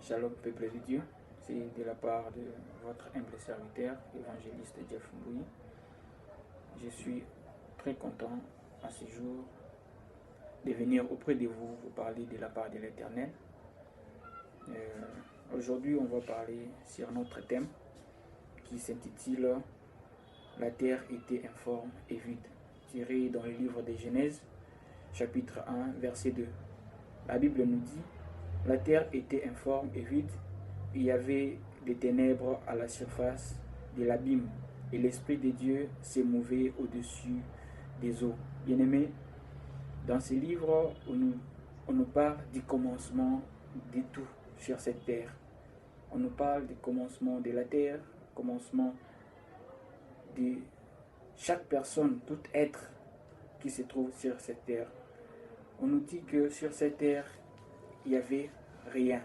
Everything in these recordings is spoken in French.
Shalom peuple de Dieu, c'est de la part de votre humble serviteur, évangéliste Jeff Mbouyi. Je suis très content à ce jour de venir auprès de vous parler de la part de l'Éternel. Aujourd'hui, on va parler sur notre thème qui s'intitule « La terre était informe et vide », tiré dans le livre de Genèse, chapitre 1, verset 2. La Bible nous dit: la terre était informe et vide, il y avait des ténèbres à la surface de l'abîme, et l'Esprit de Dieu s'est mouvé au-dessus des eaux. Bien-aimés, dans ce livre, on nous parle du commencement de tout sur cette terre. On nous parle du commencement de la terre, commencement de chaque personne, tout être qui se trouve sur cette terre. On nous dit que sur cette terre, il n'y avait rien.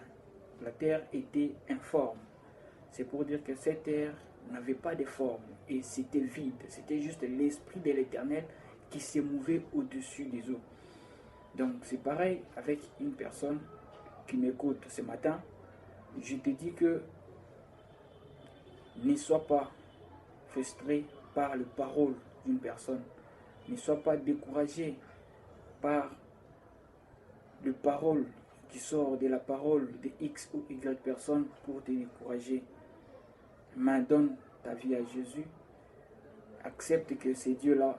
La terre était informe. C'est pour dire que cette terre n'avait pas de forme et c'était vide. C'était juste l'Esprit de l'Éternel qui s'est mouvé au-dessus des eaux. Donc c'est pareil avec une personne qui m'écoute ce matin. Je te dis que ne sois pas frustré par les paroles d'une personne. Ne sois pas découragé par les paroles qui sortent de la parole de X ou Y personne pour te décourager. Mais donne ta vie à Jésus. Accepte que ce Dieu-là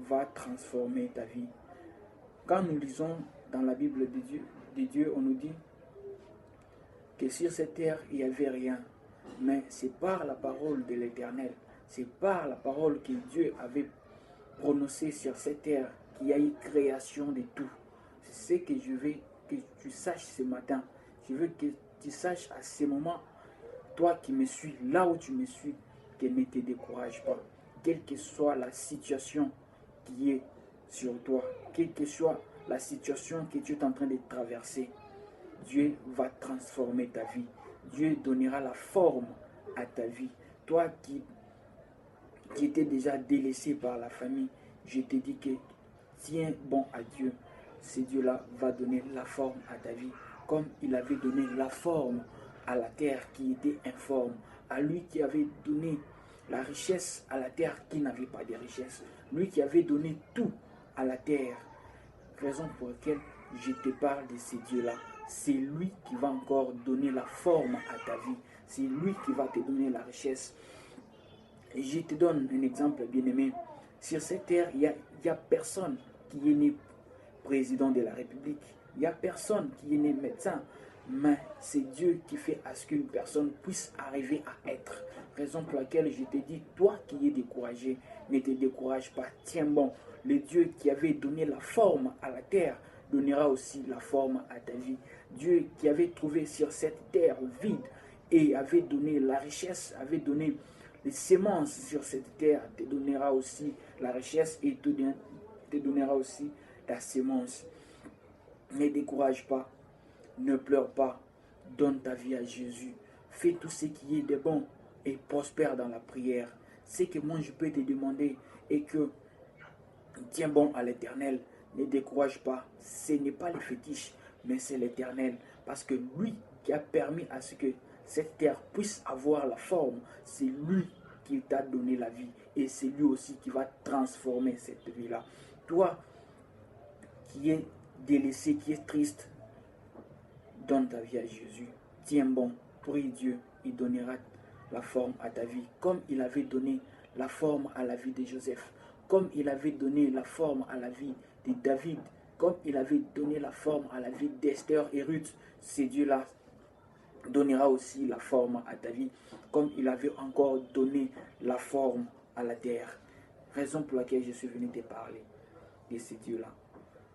va transformer ta vie. Quand nous lisons dans la Bible de Dieu, on nous dit que sur cette terre, il n'y avait rien. Mais c'est par la parole de l'Éternel, c'est par la parole que Dieu avait prononcée sur cette terre qu'il y a eu création de tout. C'est ce que je veux que tu saches ce matin. Je veux que tu saches à ce moment, toi qui me suis, là où tu me suis, que ne te décourage pas. Quelle que soit la situation qui est sur toi, quelle que soit la situation que tu es en train de traverser, Dieu va transformer ta vie. Dieu donnera la forme à ta vie. Toi qui étais déjà délaissé par la famille, je te dis que tiens bon à Dieu. Ce Dieu-là va donner la forme à ta vie, comme il avait donné la forme à la terre qui était informe, à lui qui avait donné la richesse à la terre qui n'avait pas de richesse, lui qui avait donné tout à la terre. Raison pour laquelle je te parle de ce Dieu-là. C'est lui qui va encore donner la forme à ta vie. C'est lui qui va te donner la richesse. Et je te donne un exemple, bien-aimé. Sur cette terre, il y a personne qui est né président de la République. Il n'y a personne qui est né médecin. Mais c'est Dieu qui fait à ce qu'une personne puisse arriver à être. Raison pour laquelle je te dis, toi qui es découragé, ne te décourage pas. Tiens bon, le Dieu qui avait donné la forme à la terre donnera aussi la forme à ta vie. Dieu qui avait trouvé sur cette terre vide et avait donné la richesse, avait donné les semences sur cette terre, te donnera aussi la richesse et te donnera aussi ta semence. Ne décourage pas, ne pleure pas, donne ta vie à Jésus. Fais tout ce qui est de bon et prospère dans la prière. Ce que moi je peux te demander est que tiens bon à l'Éternel, ne décourage pas. Ce n'est pas le fétiche, mais c'est l'Éternel. Parce que lui qui a permis à ce que cette terre puisse avoir la forme, c'est lui qui t'a donné la vie. Et c'est lui aussi qui va transformer cette vie-là. Toi qui es délaissé, qui est triste, donne ta vie à Jésus. Tiens bon, prie Dieu, il donnera la forme à ta vie. Comme il avait donné la forme à la vie de Joseph, comme il avait donné la forme à la vie de David, comme il avait donné la forme à la vie d'Esther et Ruth, ce Dieu-là donnera aussi la forme à ta vie, comme il avait encore donné la forme à la terre. Raison pour laquelle je suis venu te parler de ce Dieu-là,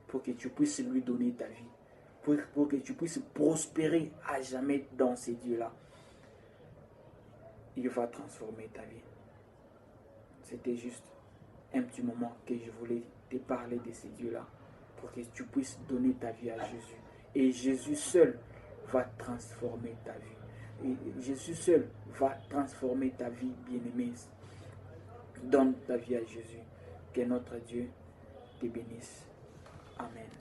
pour que tu puisses lui donner ta vie, pour que tu puisses prospérer à jamais dans ce Dieu-là. Il va transformer ta vie. C'était juste un petit moment que je voulais te parler de ce Dieu-là, pour que tu puisses donner ta vie à Jésus. Et Jésus seul va transformer ta vie. Et Jésus seul va transformer ta vie, bien-aimée. Donne ta vie à Jésus. Que notre Dieu te bénisse. Amen.